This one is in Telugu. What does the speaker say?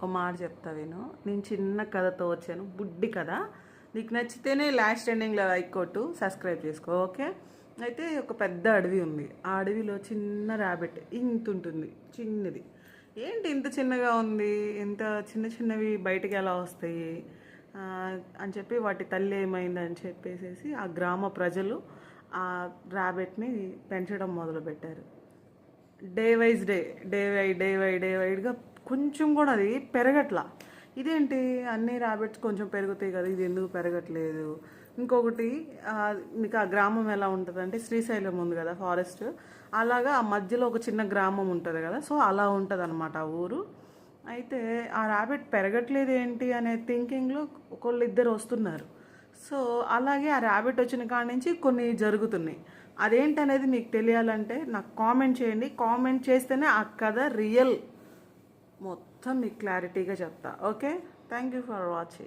ఒక మాట చెప్తా విను. నేను చిన్న కథతో వచ్చాను, బుడ్డి కథ. నీకు నచ్చితేనే లాస్ట్ ఎండింగ్లో లైక్ కొట్టు, సబ్స్క్రైబ్ చేసుకో, ఓకే? అయితే ఒక పెద్ద అడవి ఉంది. ఆ అడవిలో చిన్న ర్యాబిట్ ఇంత ఉంటుంది, చిన్నది. ఏంటి ఇంత చిన్నగా ఉంది, ఇంత చిన్న చిన్నవి బయటికి ఎలా వస్తాయి అని చెప్పి వాటి తల్లి ఏమైందని చెప్పేసి ఆ గ్రామ ప్రజలు ఆ ర్యాబిట్ని పెంచడం మొదలుపెట్టారు. డే వైడ్గా కొంచెం కూడా అది పెరగట్లా. ఇదేంటి అన్ని ర్యాబిట్స్ కొంచెం పెరుగుతాయి కదా, ఇది ఎందుకు పెరగట్లేదు? ఇంకొకటి మీకు ఆ గ్రామం ఎలా ఉంటుంది అంటే, శ్రీశైలం ఉంది కదా ఫారెస్ట్, అలాగా ఆ మధ్యలో ఒక చిన్న గ్రామం ఉంటుంది కదా, సో అలా ఉంటుంది అనమాట ఆ ఊరు. అయితే ఆ ర్యాబిట్ పెరగట్లేదు ఏంటి అనే థింకింగ్లో ఒకళ్ళు ఇద్దరు వస్తున్నారు. సో అలాగే ఆ ర్యాబిట్ వచ్చిన కాడి నుంచి కొన్ని జరుగుతున్నాయి. అదేంటనేది మీకు తెలియాలంటే నాకు కామెంట్ చేయండి. కామెంట్ చేస్తేనే ఆ కథ రియల్ మొత్తం మీకు క్లారిటీగా చెప్తా, okay? Thank you for watching.